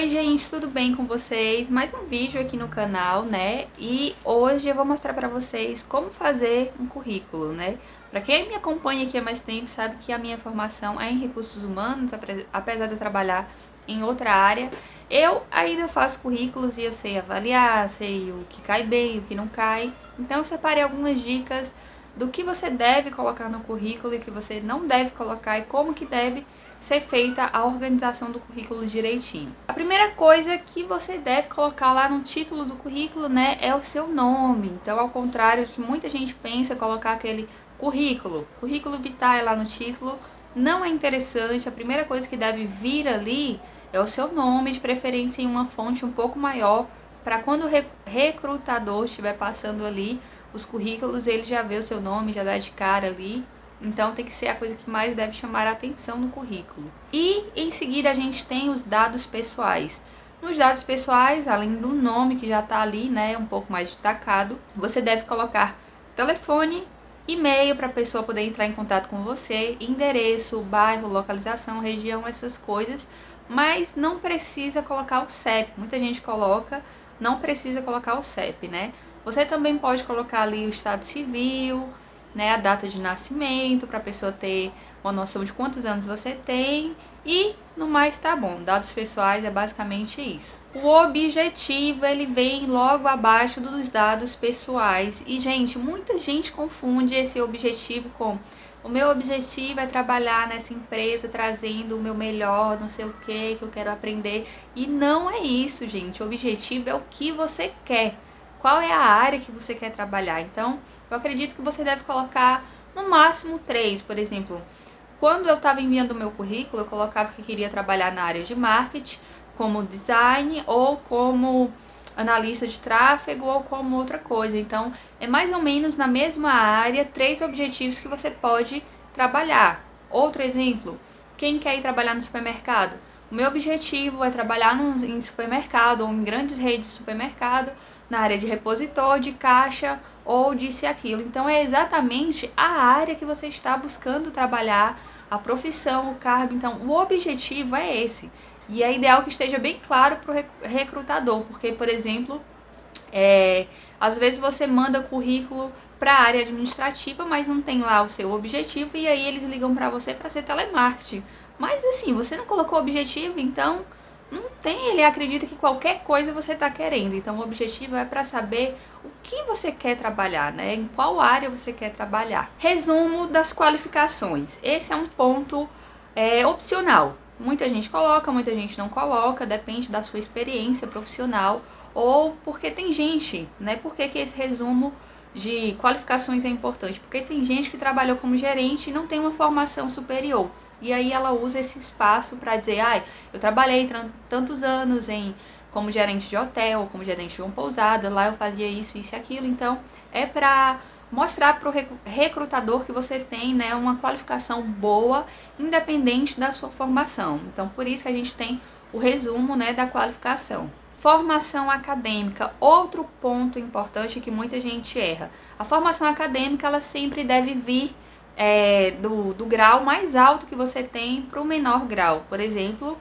Oi gente, tudo bem com vocês? Mais um vídeo aqui no canal, né? E hoje eu vou mostrar pra vocês como fazer um currículo, né? Pra quem me acompanha aqui há mais tempo sabe que a minha formação é em recursos humanos, apesar de eu trabalhar em outra área, eu ainda faço currículos e eu sei avaliar, sei o que cai bem, o que não cai. Então eu separei algumas dicas do que você deve colocar no currículo e o que você não deve colocar e como que deve ser feita a organização do currículo direitinho. A primeira coisa que você deve colocar lá no título do currículo, né, é o seu nome. Então, ao contrário do que muita gente pensa, colocar aquele currículo vitae lá no título, não é interessante. A primeira coisa que deve vir ali é o seu nome, de preferência em uma fonte um pouco maior, para quando o recrutador estiver passando ali os currículos, ele já vê o seu nome, já dá de cara ali. Então tem que ser a coisa que mais deve chamar a atenção no currículo. E em seguida a gente tem os dados pessoais. Nos dados pessoais, além do nome que já está ali, né, um pouco mais destacado, você deve colocar telefone, e-mail para a pessoa poder entrar em contato com você, endereço, bairro, localização, região, essas coisas, mas não precisa colocar o CEP. Muita gente coloca, não precisa colocar o CEP, né? Você também pode colocar ali o estado civil, né, a data de nascimento, para a pessoa ter uma noção de quantos anos você tem e no mais tá bom. Dados pessoais é basicamente isso. O objetivo, ele vem logo abaixo dos dados pessoais e, gente, muita gente confunde esse objetivo com o meu objetivo é trabalhar nessa empresa trazendo o meu melhor, não sei o que eu quero aprender, e não é isso, gente. O objetivo é o que você quer. Qual é a área que você quer trabalhar? Então, eu acredito que você deve colocar no máximo 3, por exemplo. Quando eu estava enviando o meu currículo, eu colocava que queria trabalhar na área de marketing, como design ou como analista de tráfego ou como outra coisa. Então, é mais ou menos na mesma área, 3 objetivos que você pode trabalhar. Outro exemplo, quem quer ir trabalhar no supermercado? O meu objetivo é trabalhar em supermercado ou em grandes redes de supermercado, na área de repositor, de caixa ou disse aquilo. Então é exatamente a área que você está buscando trabalhar, a profissão, o cargo. Então o objetivo é esse. E é ideal que esteja bem claro para o recrutador, porque, por exemplo, às vezes você manda currículo para a área administrativa, mas não tem lá o seu objetivo, e aí eles ligam para você para ser telemarketing. Mas assim, você não colocou objetivo, então não tem, ele acredita que qualquer coisa você está querendo. Então o objetivo é para saber o que você quer trabalhar, né? Em qual área você quer trabalhar. Resumo das qualificações. Esse é um ponto opcional. Muita gente coloca, muita gente não coloca, depende da sua experiência profissional ou porque tem gente, né? Por que esse resumo de qualificações é importante? Porque tem gente que trabalhou como gerente e não tem uma formação superior. E aí ela usa esse espaço para dizer, eu trabalhei tantos anos como gerente de hotel, como gerente de uma pousada, lá eu fazia isso, isso e aquilo. Então é para mostrar para o recrutador que você tem, né, uma qualificação boa, independente da sua formação. Então, por isso que a gente tem o resumo, né, da qualificação. Formação acadêmica, outro ponto importante que muita gente erra. A formação acadêmica, ela sempre deve vir do grau mais alto que você tem para o menor grau. Por exemplo,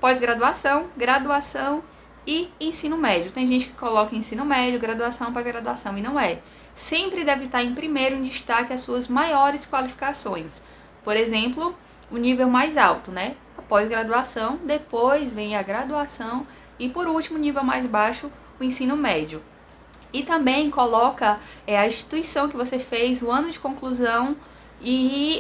pós-graduação, graduação e ensino médio. Tem gente que coloca ensino médio, graduação, pós-graduação, e não é. Sempre deve estar em primeiro em destaque as suas maiores qualificações. Por exemplo, o nível mais alto, né? A pós-graduação, depois vem a graduação e por último, o nível mais baixo, o ensino médio. E também coloca a instituição que você fez, o ano de conclusão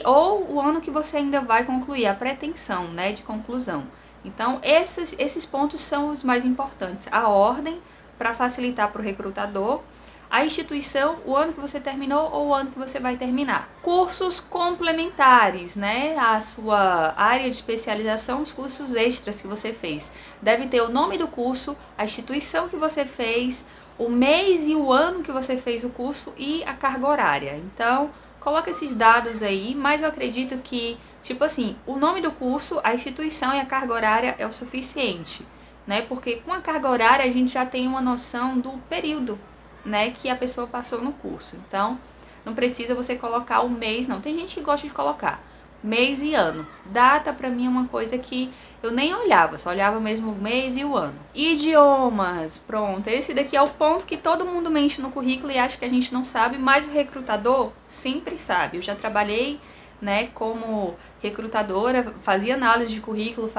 ou o ano que você ainda vai concluir, a pretensão, né, de conclusão. Então, esses pontos são os mais importantes. A ordem, para facilitar para o recrutador, a instituição, o ano que você terminou ou o ano que você vai terminar. Cursos complementares, né? A sua área de especialização, os cursos extras que você fez. Deve ter o nome do curso, a instituição que você fez, o mês e o ano que você fez o curso e a carga horária. Então, coloca esses dados aí, mas eu acredito que, tipo assim, o nome do curso, a instituição e a carga horária é o suficiente, né? Porque com a carga horária a gente já tem uma noção do período, né, que a pessoa passou no curso. Então, não precisa você colocar o mês, não. Tem gente que gosta de colocar, mês e ano. Data pra mim é uma coisa que eu nem olhava, só olhava mesmo o mês e o ano. Idiomas, pronto. Esse daqui é o ponto que todo mundo mente no currículo e acha que a gente não sabe, mas o recrutador sempre sabe. Eu já trabalhei, né, como recrutadora, fazia análise de currículo,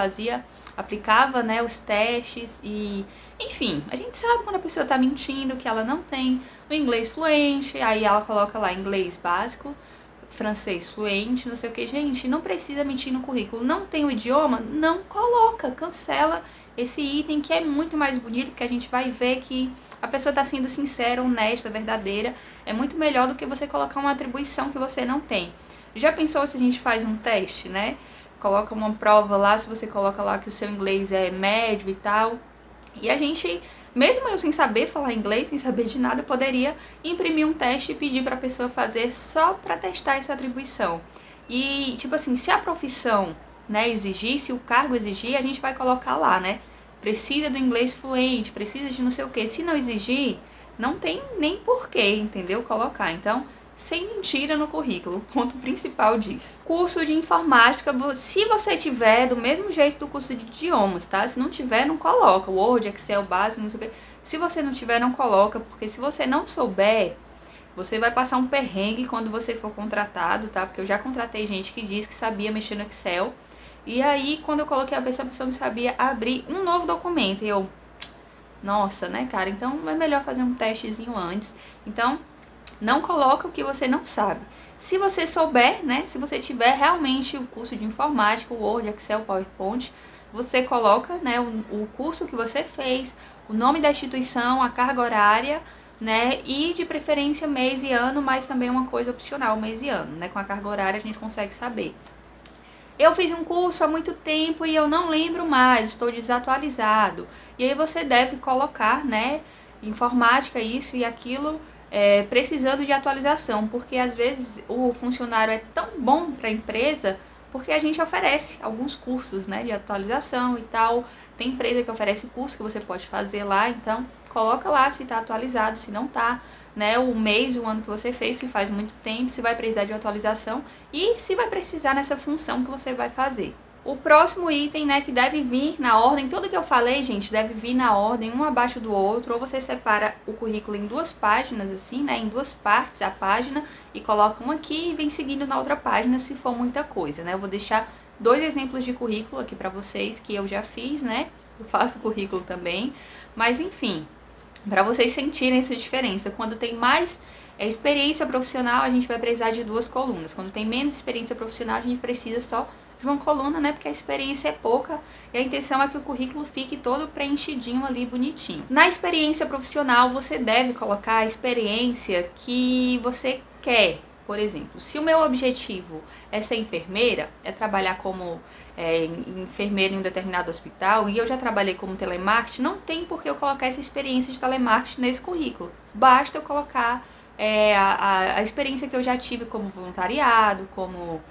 aplicava, né, os testes e, enfim, a gente sabe quando a pessoa tá mentindo, que ela não tem o inglês fluente, aí ela coloca lá inglês básico, francês fluente, não sei o que. Gente, não precisa mentir no currículo. Não tem o idioma? Não coloca, cancela esse item que é muito mais bonito, porque a gente vai ver que a pessoa está sendo sincera, honesta, verdadeira. É muito melhor do que você colocar uma atribuição que você não tem. Já pensou se a gente faz um teste, né? Coloca uma prova lá, se você coloca lá que o seu inglês é médio e tal. E a gente, mesmo eu sem saber falar inglês, sem saber de nada, eu poderia imprimir um teste e pedir para a pessoa fazer só para testar essa atribuição. E, tipo assim, se a profissão, né, exigir, se o cargo exigir, a gente vai colocar lá, né? Precisa do inglês fluente, precisa de não sei o quê. Se não exigir, não tem nem porquê, entendeu? Colocar. Então, sem mentira no currículo, o ponto principal disso. Curso de informática, se você tiver, do mesmo jeito do curso de idiomas, tá? Se não tiver, não coloca. Word, Excel, básico, não sei o quê. Se você não tiver, não coloca, porque se você não souber, você vai passar um perrengue quando você for contratado, tá? Porque eu já contratei gente que disse que sabia mexer no Excel. E aí, quando eu coloquei a pessoa não sabia abrir um novo documento. E eu, nossa, né, cara? Então, é melhor fazer um testezinho antes. Então, não coloca o que você não sabe. Se você souber, né, se você tiver realmente o curso de informática, o Word, Excel, PowerPoint, você coloca, né, o curso que você fez, o nome da instituição, a carga horária, né, e de preferência mês e ano, mas também uma coisa opcional, mês e ano, né, com a carga horária a gente consegue saber. Eu fiz um curso há muito tempo e eu não lembro mais, estou desatualizado. E aí você deve colocar, né, informática, isso e aquilo, precisando de atualização, porque às vezes o funcionário é tão bom para a empresa porque a gente oferece alguns cursos, né, de atualização e tal. Tem empresa que oferece curso que você pode fazer lá, então coloca lá se está atualizado, se não está, né, o mês, o ano que você fez, se faz muito tempo, se vai precisar de atualização e se vai precisar nessa função que você vai fazer. O próximo item, né, que deve vir na ordem, tudo que eu falei, gente, deve vir na ordem, um abaixo do outro, ou você separa o currículo em duas páginas, assim, né, em duas partes a página, e coloca um aqui e vem seguindo na outra página, se for muita coisa, né. Eu vou deixar 2 exemplos de currículo aqui pra vocês, que eu já fiz, né, eu faço currículo também, mas enfim, para vocês sentirem essa diferença. Quando tem mais experiência profissional, a gente vai precisar de 2 colunas. Quando tem menos experiência profissional, a gente precisa só de uma coluna, né? Porque a experiência é pouca e a intenção é que o currículo fique todo preenchidinho ali, bonitinho. Na experiência profissional, você deve colocar a experiência que você quer. Por exemplo, se o meu objetivo é ser enfermeira, é trabalhar como enfermeira em um determinado hospital, e eu já trabalhei como telemarketing, não tem por que eu colocar essa experiência de telemarketing nesse currículo. Basta eu colocar a experiência que eu já tive como voluntariado, como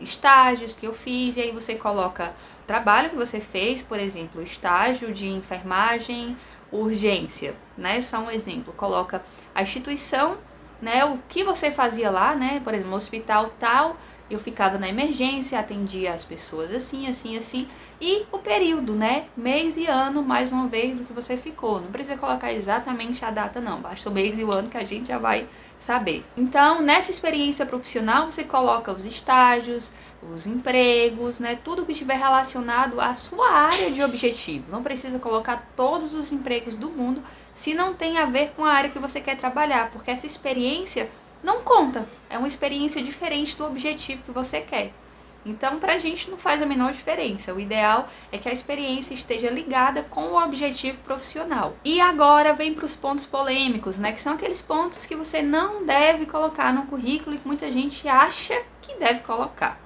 estágios que eu fiz, e aí você coloca o trabalho que você fez, por exemplo, estágio de enfermagem, urgência, né? Só um exemplo. Coloca a instituição, né? O que você fazia lá, né? Por exemplo, no hospital tal, eu ficava na emergência, atendia as pessoas assim, assim, assim. E o período, né? Mês e ano, mais uma vez, do que você ficou. Não precisa colocar exatamente a data, não. Basta o mês e o ano que a gente já vai saber. Então, nessa experiência profissional, você coloca os estágios, os empregos, né? Tudo que estiver relacionado à sua área de objetivo. Não precisa colocar todos os empregos do mundo se não tem a ver com a área que você quer trabalhar, porque essa experiência não conta. É uma experiência diferente do objetivo que você quer. Então, pra gente não faz a menor diferença. O ideal é que a experiência esteja ligada com o objetivo profissional. E agora vem para os pontos polêmicos, né? Que são aqueles pontos que você não deve colocar no currículo e que muita gente acha que deve colocar.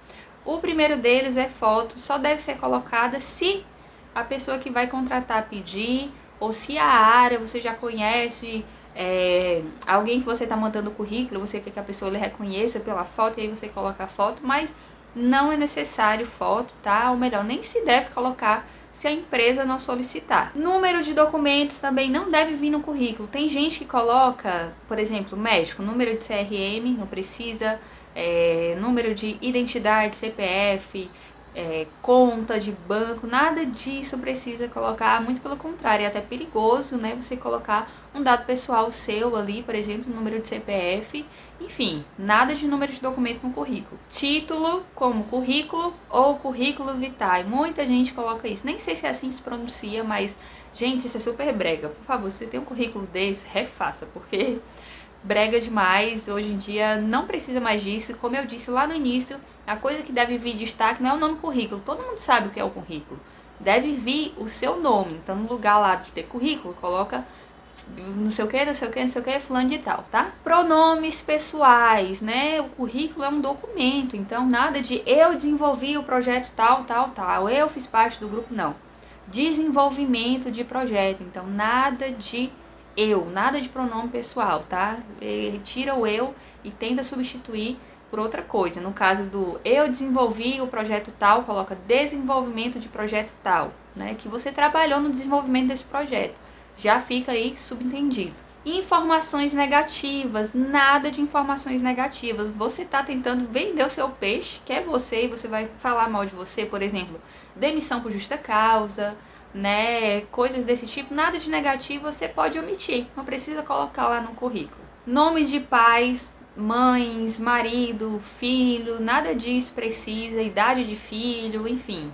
O primeiro deles é foto, só deve ser colocada se a pessoa que vai contratar pedir, ou se a área você já conhece, alguém que você está mandando o currículo, você quer que a pessoa lhe reconheça pela foto, e aí você coloca a foto, mas não é necessário foto, tá? Ou melhor, nem se deve colocar se a empresa não solicitar. Número de documentos também não deve vir no currículo. Tem gente que coloca, por exemplo, médico, número de CRM, não precisa, número de identidade, CPF, conta de banco, nada disso precisa colocar, muito pelo contrário, é até perigoso, né, você colocar um dado pessoal seu ali, por exemplo, número de CPF, enfim, nada de número de documento no currículo. Título, como currículo ou currículo vitae, muita gente coloca isso, nem sei se é assim que se pronuncia, mas, gente, isso é super brega. Por favor, se você tem um currículo desse, refaça, porque brega demais, hoje em dia não precisa mais disso. Como eu disse lá no início, a coisa que deve vir de destaque não é o nome currículo, todo mundo sabe o que é o currículo. Deve vir o seu nome, então no lugar lá de ter currículo, coloca não sei o que, não sei o que, não sei o que, fulano de tal, tá? Pronomes pessoais, né? O currículo é um documento, então nada de eu desenvolvi o projeto tal, tal, tal, eu fiz parte do grupo, não. Desenvolvimento de projeto, então nada de eu, nada de pronome pessoal, tá? Tira o eu e tenta substituir por outra coisa. No caso do eu desenvolvi o projeto tal, coloca desenvolvimento de projeto tal, né? Que você trabalhou no desenvolvimento desse projeto. Já fica aí subentendido. Informações negativas, nada de informações negativas. Você está tentando vender o seu peixe, que é você, e você vai falar mal de você, por exemplo, demissão por justa causa, né, coisas desse tipo, nada de negativo você pode omitir, não precisa colocar lá no currículo. Nomes de pais, mães, marido, filho, nada disso precisa, idade de filho, enfim,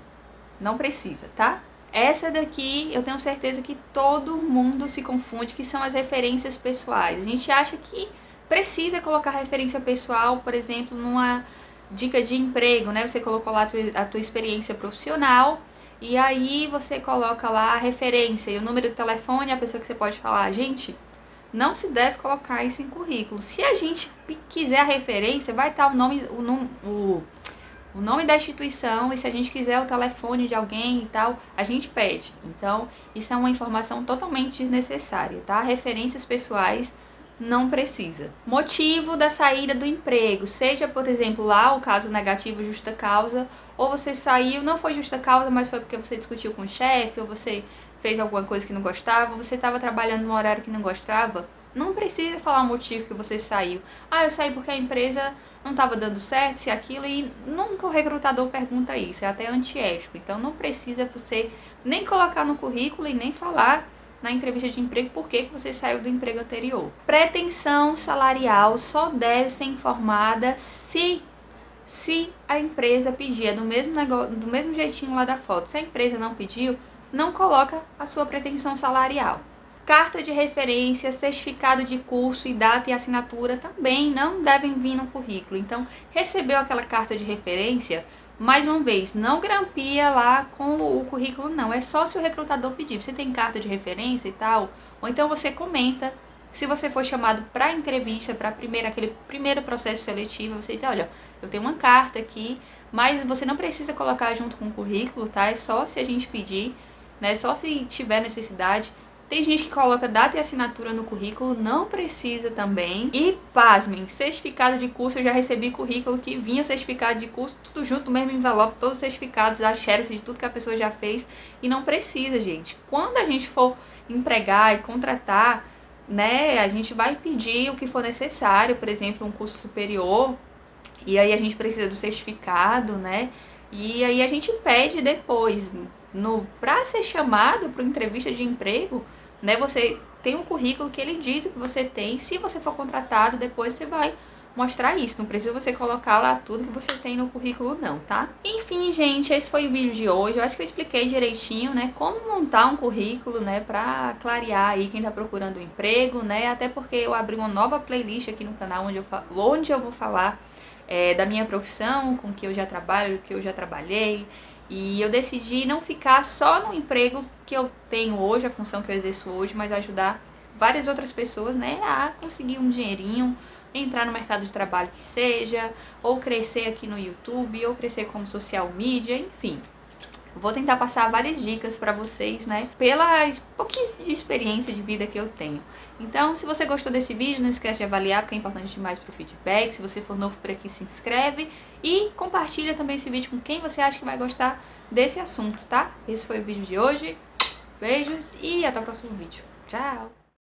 não precisa, tá? Essa daqui eu tenho certeza que todo mundo se confunde, que são as referências pessoais. A gente acha que precisa colocar referência pessoal, por exemplo, numa dica de emprego, né? Você colocou lá a tua experiência profissional e aí você coloca lá a referência e o número de telefone, a pessoa que você pode falar. Gente, não se deve colocar isso em currículo. Se a gente quiser a referência, vai estar o nome da instituição, e se a gente quiser o telefone de alguém e tal, a gente pede. Então, isso é uma informação totalmente desnecessária, tá? Referências pessoais não precisa. Motivo da saída do emprego, seja, por exemplo, lá o caso negativo justa causa, ou você saiu, não foi justa causa, mas foi porque você discutiu com o chefe, ou você fez alguma coisa que não gostava, ou você estava trabalhando num horário que não gostava. Não precisa falar o motivo que você saiu. Ah, eu saí porque a empresa não estava dando certo, se aquilo, e nunca o recrutador pergunta isso, é até antiético. Então não precisa você nem colocar no currículo e nem falar na entrevista de emprego por que você saiu do emprego anterior. Pretensão salarial só deve ser informada se a empresa pedir, é do mesmo jeitinho lá da foto. Se a empresa não pediu, não coloca a sua pretensão salarial. Carta de referência, certificado de curso e data e assinatura também não devem vir no currículo. Então, recebeu aquela carta de referência, mais uma vez, não grampia lá com o currículo, não. É só se o recrutador pedir. Você tem carta de referência e tal? Ou então você comenta. Se você for chamado para entrevista, para aquele primeiro processo seletivo, você diz, olha, eu tenho uma carta aqui, mas você não precisa colocar junto com o currículo, tá? É só se a gente pedir, né? Só se tiver necessidade. Tem gente que coloca data e assinatura no currículo, não precisa também. E, pasmem, certificado de curso, eu já recebi currículo que vinha o certificado de curso, tudo junto no mesmo envelope, todos os certificados, a xerox de tudo que a pessoa já fez. E não precisa, gente. Quando a gente for empregar e contratar, né, a gente vai pedir o que for necessário, por exemplo, um curso superior, e aí a gente precisa do certificado, né, e aí a gente pede depois, para ser chamado para uma entrevista de emprego, né, você tem um currículo que ele diz o que você tem, se você for contratado, depois você vai mostrar isso, não precisa você colocar lá tudo que você tem no currículo não, tá? Enfim, gente, esse foi o vídeo de hoje. Eu acho que eu expliquei direitinho, né, como montar um currículo, né, pra clarear aí quem tá procurando um emprego, né, até porque eu abri uma nova playlist aqui no canal onde eu vou falar da minha profissão, com que eu já trabalho, que eu já trabalhei, e eu decidi não ficar só no emprego que eu tenho hoje, a função que eu exerço hoje, mas ajudar várias outras pessoas, né, a conseguir um dinheirinho, entrar no mercado de trabalho que seja, ou crescer aqui no YouTube, ou crescer como social media, enfim. Vou tentar passar várias dicas para vocês, né, pela pouquinho de experiência de vida que eu tenho. Então, se você gostou desse vídeo, não esquece de avaliar, porque é importante demais pro feedback. Se você for novo por aqui, se inscreve e compartilha também esse vídeo com quem você acha que vai gostar desse assunto, tá? Esse foi o vídeo de hoje. Beijos e até o próximo vídeo. Tchau!